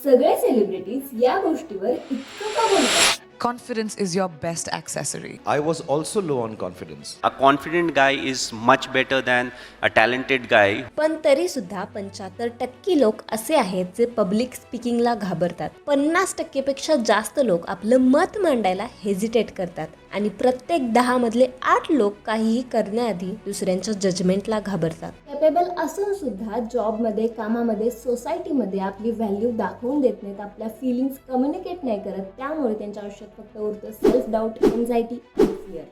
सगळे सेलिब्रिटीज या गोष्टीवर इतकं का बोलतात? Confidence is your best accessory. I was also low on confidence. A confident guy is much better than a talented guy. पण तरी सुद्धा 75% लोक असे आहेत जे पब्लिक स्पीकिंगला घाबरतात. 50% पेक्षा जास्त लोक आपलं मत मांडायला हेजिटेट करतात आणि प्रत्येक 10 मधले 8 लोक काहीही करण्याआधी दुसऱ्यांच्या जजमेंटला घाबरतात. कॅपेबल असून सुद्धा जॉबमध्ये, कामामध्ये, सोसायटीमध्ये आपली व्हॅल्यू दाखवून देत नाहीत, आपल्या फिलिंग्स कम्युनिकेट नाही करत. त्यामुळे त्यांच्या आयुष्यात फक्त उरतं सेल्फ डाऊट, एन्झायटी आणि फिअर.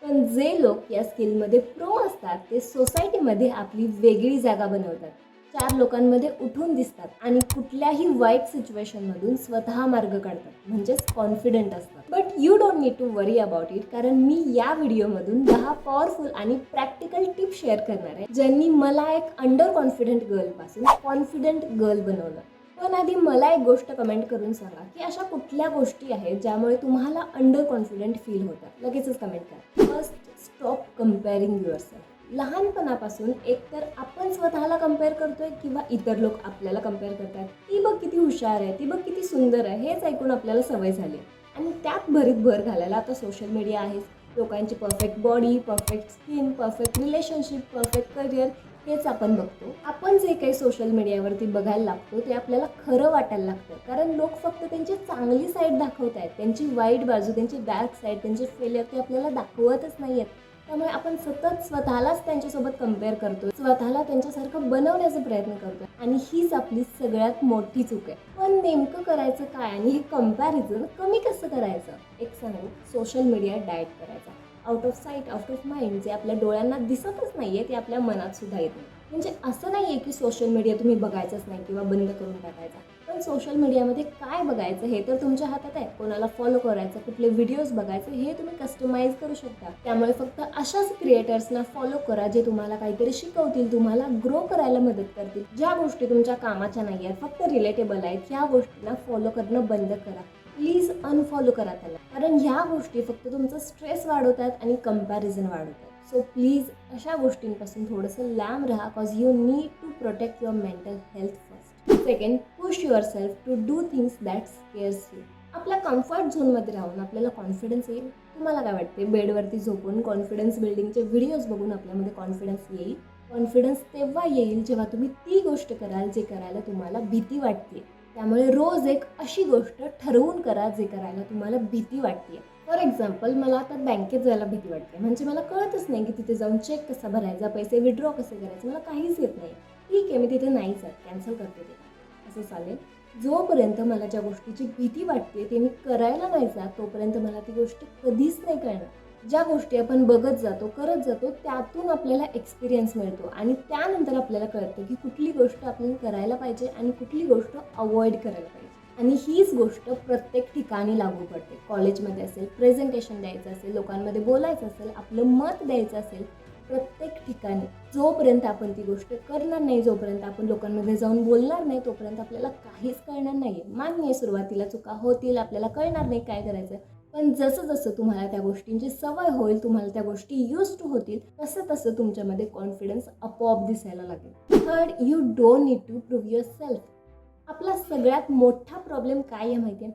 पण जे लोक या स्किलमध्ये प्रो असतात ते सोसायटीमध्ये आपली वेगळी जागा बनवतात, 4 लोकांमध्ये उठून दिसतात आणि कुठल्याही वाईट सिच्युएशनमधून स्वतः मार्ग काढतात, म्हणजेच कॉन्फिडंट असतात. But you don't need to worry about it, कारण मी या व्हिडिओमधून 10 पॉवरफुल आणि प्रॅक्टिकल टिप्स शेअर करणार आहे ज्यांनी मला एक अंडर कॉन्फिडंट गर्लपासून कॉन्फिडंट गर्ल बनवलं. पण आधी मला एक गोष्ट कमेंट करून सांगा की अशा कुठल्या गोष्टी आहेत ज्यामुळे तुम्हाला अंडर कॉन्फिडंट फील होतात. लगेचच कमेंट करा. First, stop comparing yourself. लहानपणापासून एकतर आपण स्वतःला कम्पेअर करतोय किंवा इतर लोक आपल्याला कम्पेअर करतात. ती बघ किती हुशार आहे, ती बघ किती सुंदर आहे, हेच ऐकून आपल्याला सवय झाली. आणि त्यात भरीत भर घालायला आता सोशल मीडिया आहे. लोकांची perfect body, perfect skin, perfect relationship, perfect career हेच आपण बघतो. आपण जे काही सोशल मीडियावरती बघायला लागतो ते आपल्याला खरं वाटायला लागतं, कारण लोक फक्त त्यांची चांगली साईड दाखवत आहेत. त्यांची वाईट बाजू, त्यांची डार्क साईड, त्यांचे फेलियर ते आपल्याला दाखवतच नाही आहेत. त्यामुळे आपण सतत स्वतःलाच त्यांच्यासोबत कम्पेअर करतो, स्वतःला त्यांच्यासारखं बनवण्याचा प्रयत्न करतो आणि हीच आपली सगळ्यात मोठी चूक आहे. पण नेमकं करायचं काय आणि हे कम्पॅरिझन कमी कसं करायचं? एक सांगू, सोशल मीडिया डाएट करायचा. Out of site, out of mind. जे आपल्या डोळ्यांना दिसतच नाही आहे ते आपल्या मनात सुद्धा येत नाही. म्हणजे असं नाही आहे की सोशल मीडिया तुम्ही बघायचंच नाही किंवा बंद करून टाकायचा. पण सोशल मीडियामध्ये काय बघायचं हे तर तुमच्या हातात आहे. कोणाला फॉलो करायचं, कुठले व्हिडिओज बघायचे हे तुम्ही कस्टमाइज करू शकता. त्यामुळे फक्त अशाच क्रिएटर्सना फॉलो करा जे तुम्हाला काहीतरी शिकवतील, तुम्हाला ग्रो करायला मदत करतील. ज्या गोष्टी तुमच्या कामाच्या नाही आहेत, फक्त रिलेटेबल आहेत, ह्या गोष्टींना फॉलो करणं बंद करा. प्लीज अनफॉलो करा त्याला, कारण ह्या गोष्टी फक्त तुमचं स्ट्रेस वाढवतात आणि कम्पॅरिझन वाढवतात. सो प्लीज अशा गोष्टींपासून थोडंसं लांब राहा, cause you need to protect your mental health first. Second, push yourself to do things that scares you. आपल्या कम्फर्ट झोनमध्ये राहून आपल्याला कॉन्फिडन्स येईल? तुम्हाला काय वाटते? बेडवरती झोपून कॉन्फिडन्स बिल्डिंगचे व्हिडिओज बघून आपल्यामध्ये कॉन्फिडन्स येईल? कॉन्फिडन्स तेव्हा येईल जेव्हा तुम्ही ती गोष्ट कराल जे करायला तुम्हाला भीती वाटते. त्यामुळे रोज एक अशी गोष्ट ठरवून करा जे करायला तुम्हाला भीती वाटते. फॉर एक्झाम्पल, मला आता बँकेत जायला भीती वाटते, म्हणजे मला कळतच नाही की तिथे जाऊन चेक कसा भरायचा, पैसे विड्रॉ कसे करायचे, मला काहीच येत नाही. ठीक आहे, मी तिथे नाही जात, कॅन्सल करते ते, असं चालेल. जोपर्यंत मला ज्या गोष्टीची भीती वाटते ते मी करायला नाही जात तोपर्यंत मला ती गोष्ट कधीच नाही कळणार. ज्या गोष्टी आपण बघत जातो, करत जातो, त्यातून आपल्याला एक्सपिरियन्स मिळतो आणि त्यानंतर आपल्याला कळतं की कुठली गोष्ट आपण करायला पाहिजे आणि कुठली गोष्ट अवॉइड करायला पाहिजे. आणि हीच गोष्ट प्रत्येक ठिकाणी लागू पडते. कॉलेजमध्ये असेल, प्रेझेंटेशन द्यायचं असेल, लोकांमध्ये बोलायचं असेल, आपलं मत द्यायचं असेल, प्रत्येक ठिकाणी जोपर्यंत आपण ती गोष्ट करणार नाही, जोपर्यंत आपण लोकांमध्ये जाऊन बोलणार नाही, तोपर्यंत आपल्याला काहीच कळणार नाही आहे. मान्य आहे, सुरुवातीला चुका होतील, आपल्याला कळणार नाही काय करायचं. पण जसं जसं तुम्हाला त्या गोष्टींची सवय होईल, तुम्हाला त्या गोष्टी यूज टू होतील, तसं तसं तुमच्यामध्ये कॉन्फिडन्स आपोआप दिसायला लागेल. Third, you don't need to prove yourself. आपला सगळ्यात मोठा प्रॉब्लेम काय आहे माहिती आहे?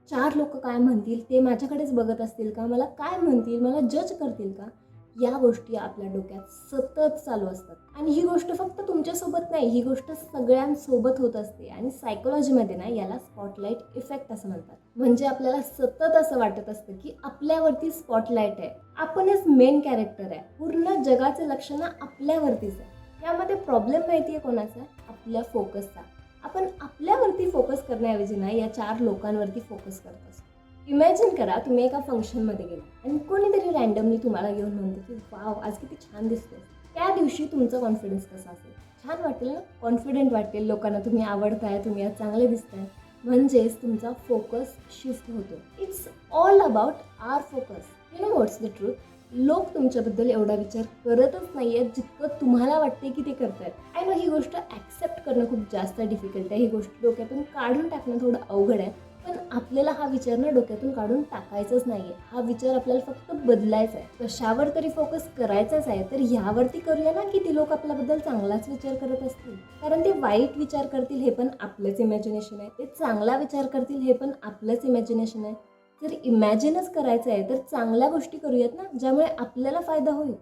4 लोक काय म्हणतील, ते माझ्याकडेच बघत असतील का, मला काय म्हणतील, मला जज करतील का, या गोष्टी आपल्या डोक्यात सतत चालू असतात. आणि ही गोष्ट फक्त तुमच्यासोबत नाही, ही गोष्ट सगळ्यांसोबत होत असते. आणि सायकोलॉजीमध्ये ना याला स्पॉटलाईट इफेक्ट असं म्हणतात. म्हणजे आपल्याला सतत असं वाटत असतं की आपल्यावरती स्पॉटलाईट आहे, आपणच मेन कॅरेक्टर आहे, पूर्ण जगाचं लक्ष ना आपल्यावरतीच आहे. यामध्ये प्रॉब्लेम माहिती आहे कोणाचा? आपल्या फोकसचा. आपण आपल्यावरती फोकस करण्याऐवजी ना या 4 लोकांवरती फोकस करत असतो. इमॅजिन करा, तुम्ही एका फंक्शनमध्ये गेला आणि कोणीतरी रँडमली तुम्हाला घेऊन म्हणते की वाव, आज किती छान दिसतोय. त्या दिवशी तुमचा कॉन्फिडन्स कसा असेल? छान वाटेल ना, कॉन्फिडंट वाटेल, लोकांना तुम्ही आवडताय, तुम्ही आज चांगले दिसताय. म्हणजेच तुमचा फोकस शिफ्ट होतो. It's all about our focus. You know what's the truth? लोक तुमच्याबद्दल एवढा विचार करतच नाही आहेत जितकं तुम्हाला वाटते की ते करतात. आय नो ही गोष्ट ॲक्सेप्ट करणं खूप जास्त डिफिकल्ट आहे, ही गोष्ट डोक्यातून काढून टाकणं थोडं अवघड आहे. पण आपल्याला हा विचार ना डोक्यातून काढून टाकायचाच नाहीये. हा विचार आपल्याला फक्त बदलायचा आहे. कशावर तरी फोकस करायचाच आहे, तर ह्यावरती करूया ना की ती लोक आपल्याबद्दल चांगलाच विचार करत असतील. कारण ते वाईट विचार करतील हे पण आपलंच इमॅजिनेशन आहे, ते चांगला विचार करतील हे पण आपलंच इमॅजिनेशन आहे. जर इमॅजिनच करायचं आहे तर चांगल्या गोष्टी करूयात ना, ज्यामुळे आपल्याला फायदा होईल.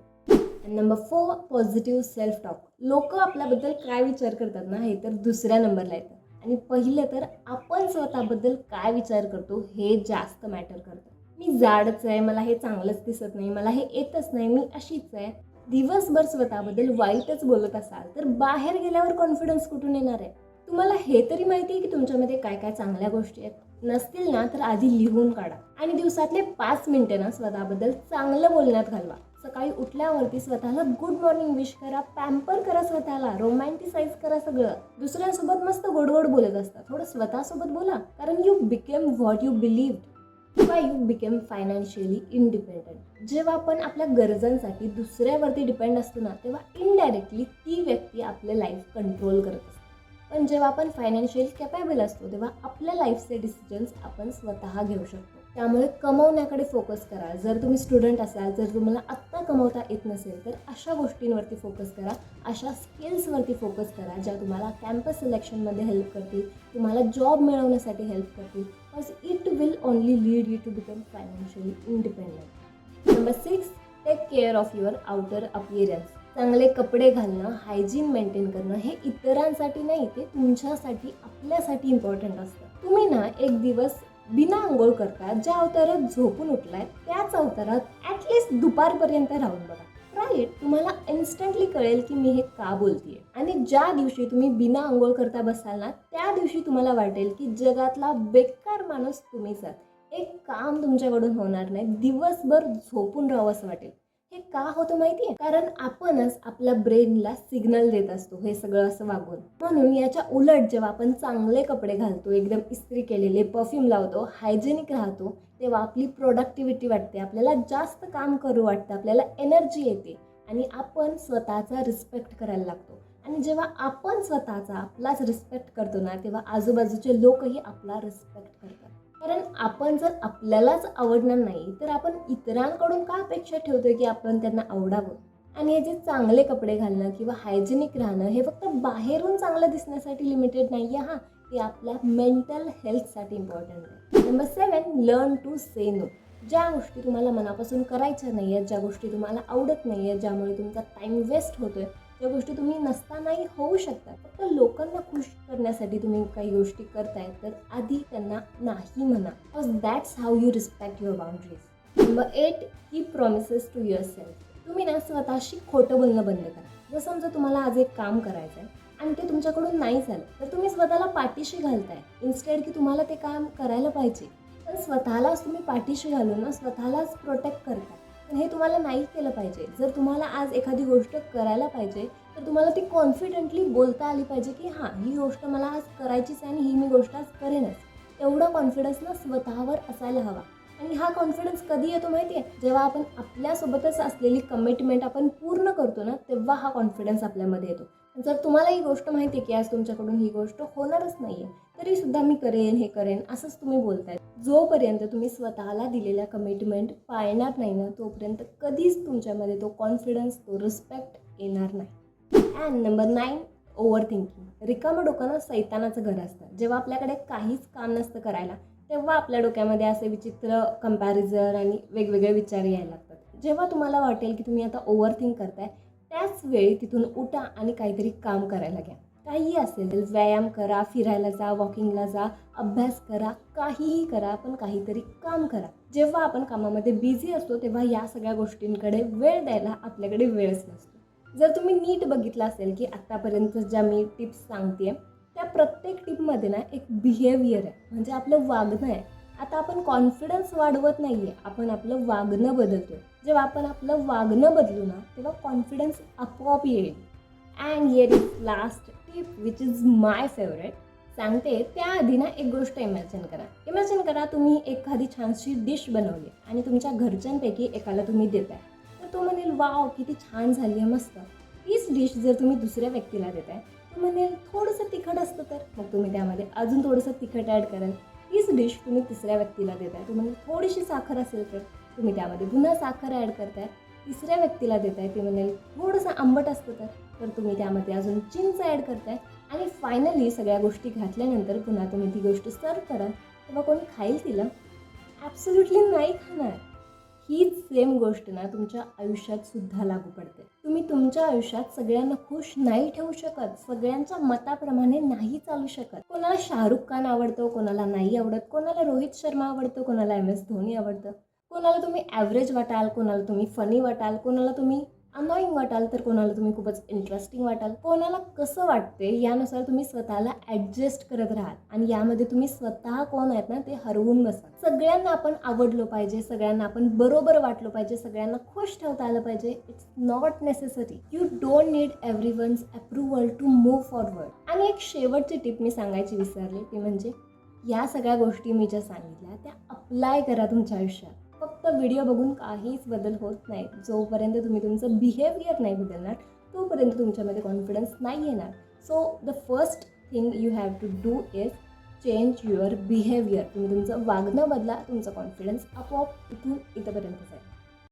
Number 4, positive self talk. लोक आपल्याबद्दल काय विचार करतात ना, हे तर दुसऱ्या नंबरला येतं. आणि पहिलं तर आपण स्वतःबद्दल काय विचार करतो हे जास्त मॅटर करतं. मी जाडच आहे, मला हे चांगलंच दिसत नाही, मला हे येतच नाही, मी अशीच आहे. दिवसभर स्वतःबद्दल वाईटच बोलत असाल तर बाहेर गेल्यावर कॉन्फिडन्स कुठून येणार आहे? तुम्हाला हे तरी माहिती आहे की तुमच्यामध्ये काय काय चांगल्या गोष्टी आहेत? नसतील ना तर आधी लिहून काढा आणि दिवसातले 5 मिनिटं ना स्वतःबद्दल चांगलं बोलण्यात घालवा. सकाळी उठल्यावरती स्वतःला गुड मॉर्निंग विश करा, पॅम्पर करा स्वतःला, रोमॅन्टिसाइज करा सगळं. दुसऱ्यांसोबत मस्त गोडगोड बोलत असता, थोडं स्वतःसोबत बोला. कारण you became what you believed किंवा यू बिकेम फायनान्शियली इंडिपेंडंट. जेव्हा आपण आपल्या गरजांसाठी दुसऱ्यावरती डिपेंड असतो ना, तेव्हा इनडायरेक्टली ती व्यक्ती आपलं लाईफ कंट्रोल करत असते. पण जेव्हा आपण फायनान्शियल कॅपेबल असतो तेव्हा आपल्या लाईफचे डिसिजन्स आपण स्वतः घेऊ शकतो. त्यामुळे कमवण्याकडे फोकस करा. जर तुम्ही स्टुडंट असाल, जर तुम्हाला आत्ता कमवता येत नसेल तर अशा गोष्टींवरती फोकस करा, अशा स्किल्सवरती फोकस करा ज्या तुम्हाला कॅम्पस सिलेक्शनमध्ये हेल्प करतील, तुम्हाला जॉब मिळवण्यासाठी हेल्प करतील. Because it will only lead you to become financially independent. Number 6, take care of your outer appearance. चांगले कपडे घालणं, हायजीन मेंटेन करणं हे इतरांसाठी नाही, ते तुमच्यासाठी, आपल्यासाठी इम्पॉर्टंट असतं. तुम्ही ना एक दिवस बिना आंघोळ करता ज्या अवतारात झोपून उठलाय त्याच अवतारात ॲटलिस्ट दुपारपर्यंत राहून बघा. राईट, तुम्हाला इन्स्टंटली कळेल की मी हे का बोलतेय. आणि ज्या दिवशी तुम्ही बिना आंघोळ करता बसाल ना, त्या दिवशी तुम्हाला वाटेल की जगातला बेकार माणूस तुम्हीच आहात. एक काम तुमच्याकडून होणार नाही, दिवसभर झोपून राहावं असं वाटेल. हे का होतं माहिती आहे? कारण आपणच आपल्या ब्रेनला सिग्नल देत असतो हे सगळं असं वागून. म्हणून याच्या उलट जेव्हा आपण चांगले कपडे घालतो, एकदम इस्त्री केलेले, परफ्यूम लावतो, हायजेनिक राहतो, तेव्हा आपली प्रोडक्टिव्हिटी वाटते, आपल्याला जास्त काम करू वाटतं, आपल्याला एनर्जी येते आणि आपण स्वतःचा रिस्पेक्ट करायला लागतो. आणि जेव्हा आपण स्वतःचा आपलाच रिस्पेक्ट करतो ना, तेव्हा आजूबाजूचे लोकही आपला रिस्पेक्ट करतात. कारण आपण जर आपल्यालाच आवडणार नाही तर आपण इतरांकडून का अपेक्षा ठेवतोय की आपण त्यांना आवडावं? आणि हे जे चांगले कपडे घालणं किंवा हायजेनिक राहणं हे फक्त बाहेरून चांगलं दिसण्यासाठी लिमिटेड नाही आहे. ते आपल्या मेंटल हेल्थसाठी इम्पॉर्टंट आहे. Number 7, learn to say no. ज्या गोष्टी तुम्हाला मनापासून करायच्या नाही आहेत, ज्या गोष्टी तुम्हाला आवडत नाही आहेत, ज्यामुळे तुमचा टाईम वेस्ट होतोय, ज्या गोष्टी तुम्ही नसतानाही होऊ शकतात, फक्त लोकांना खुश करण्यासाठी तुम्ही काही गोष्टी करताय, तर आधी त्यांना नाही म्हणा. Because that's how you respect your boundaries. Number 8, keep promises to yourself. तुम्ही ना स्वतःशी खोटं बोलणं बंद करा. जर समजा तुम्हाला आज एक काम करायचं आहे आणि ते तुमच्याकडून नाही झालं तर तुम्ही स्वतःला पाठीशी घालताय इन्स्टेड की तुम्हाला ते काम करायला पाहिजे. पण स्वतःलाच तुम्ही पाठीशी घालून ना स्वतःलाच प्रोटेक्ट करता. पण हे तुम्हाला नाही केलं पाहिजे. जर तुम्हाला आज एखादी गोष्ट करायला पाहिजे तर तुम्हाला ती कॉन्फिडेंटली बोलता आली पाहिजे की हां, ही गोष्ट मला आज करायचीच आहे आणि ही मी गोष्ट आज करेनच. एवढा कॉन्फिडन्स ना स्वतःवर असायला हवा. आणि हा कॉन्फिडन्स कधी येतो माहिती आहे? जेव्हा आपण आपल्यासोबतच असलेली कमिटमेंट आपण पूर्ण करतो ना, तेव्हा हा कॉन्फिडन्स आपल्यामध्ये येतो. जर तुम्हाला ही गोष्ट माहिती आहे की आज तुमच्याकडून ही गोष्ट होणारच नाही आहे, तरी सुद्धा मी करेन, हे करेन असंच तुम्ही बोलताय. जोपर्यंत तुम्ही स्वतःला दिलेल्या कमिटमेंट पाळणार नाही ना, तोपर्यंत कधीच तुमच्यामध्ये तो कॉन्फिडन्स, तो रिस्पेक्ट येणार नाही. And number 9, over thinking. रिकामं डोकं ना सैतानाचं घर असतं. जेव्हा आपल्याकडे काहीच काम नसतं करायला, तेव्हा आपल्या डोक्यामध्ये असे विचित्र कंपॅरिझन आणि वेगवेगळे विचार यायला लागतात. जेव्हा तुम्हाला वाटेल की तुम्ही आता ओव्हर थिंक करताय, त्याच वेळी तिथून उठा आणि काहीतरी काम करायला घ्या. काहीही असेल, व्यायाम करा, फिरायला जा, वॉकिंगला जा, अभ्यास करा, काहीही करा, पण काहीतरी काम करा. जेव्हा आपण कामामध्ये बिझी असतो तेव्हा या सगळ्या गोष्टींकडे वेळ द्यायला आपल्याकडे वेळच नसतो. जर तुम्ही नीट बघितलं असेल की आत्तापर्यंत ज्या मी टिप्स सांगते त्या प्रत्येक टिपमध्ये ना एक बिहेवियर आहे, म्हणजे आपलं वागणं आहे. आता आपण कॉन्फिडन्स वाढवत नाही आहे, आपण आपलं वागणं बदलतो. जेव्हा आपण आपलं वागणं बदलू ना, तेव्हा कॉन्फिडन्स आपोआप येईल. And here is last tip which is my favourite. सांगते त्याआधी ना एक गोष्ट इमॅजिन करा तुम्ही एखादी छानशी डिश बनवली आणि तुमच्या घरच्यांपैकी एकाला तुम्ही देताय, तर तो म्हणेल वाव किती छान झाली आहे, मस्त. तीच डिश जर तुम्ही दुसऱ्या व्यक्तीला देताय, तो म्हणेल थोडंसं तिखट असतं, तर मग तुम्ही त्यामध्ये अजून थोडंसं तिखट ॲड कराल. तीच डिश तुम्ही तिसऱ्या व्यक्तीला देताय, तुम्हाला थोडीशी साखर असेल तर तुम्ही त्यामध्ये पुन्हा साखर ॲड करताय, तिसऱ्या व्यक्तीला देताय, ते म्हणेल थोडंसं आंबट असतं तर तुम्ही त्यामध्ये अजून चिंच ॲड करताय आणि फायनली सगळ्या गोष्टी घातल्यानंतर पुन्हा तुम्ही ती गोष्ट सर्व कराल तेव्हा कोणी खाईल तिला? ॲब्सोल्युटली नाही खाणार. हीच सेम गोष्ट ना तुमच्या आयुष्यात सुद्धा लागू पडते. तुम्ही तुमच्या आयुष्यात सगळ्यांना खुश नाही ठेवू शकत, सगळ्यांच्या मताप्रमाणे नाही चालू शकत. कोणाला शाहरुख खान आवडतो, कोणाला नाही आवडत, कोणाला रोहित शर्मा आवडतो, कोणाला MS धोनी आवडतं, कोणाला तुम्ही ॲव्हरेज वाटाल, कोणाला तुम्ही फनी वाटाल, कोणाला तुम्ही अनॉईंग वाटाल, तर कोणाला तुम्ही खूपच इंटरेस्टिंग वाटाल. कोणाला कसं वाटते यानुसार तुम्ही स्वतःला ॲडजस्ट करत राहाल आणि यामध्ये तुम्ही स्वतः कोण आहेत ना ते हरवून बसा. सगळ्यांना आपण आवडलो पाहिजे, सगळ्यांना आपण बरोबर वाटलो पाहिजे, सगळ्यांना खुश ठेवता आलं पाहिजे. It's not necessary. You don't need everyone's approval to move forward. आणि एक शेवटची टिप मी सांगायची विसरले, ती म्हणजे या सगळ्या गोष्टी मी ज्या सांगितल्या त्या अप्लाय करा तुमच्या आयुष्यात. फक्त व्हिडिओ बघून काहीच बदल होत नाही. जोपर्यंत तुम्ही तुमचं बिहेवियर नाही बदलणार तोपर्यंत तुमच्यामध्ये कॉन्फिडन्स नाही येणार. So the first thing you have to do is change your behaviour. तुम्ही तुमचं वागणं बदला, तुमचा कॉन्फिडन्स आपोआप इथून इथंपर्यंत जाईल.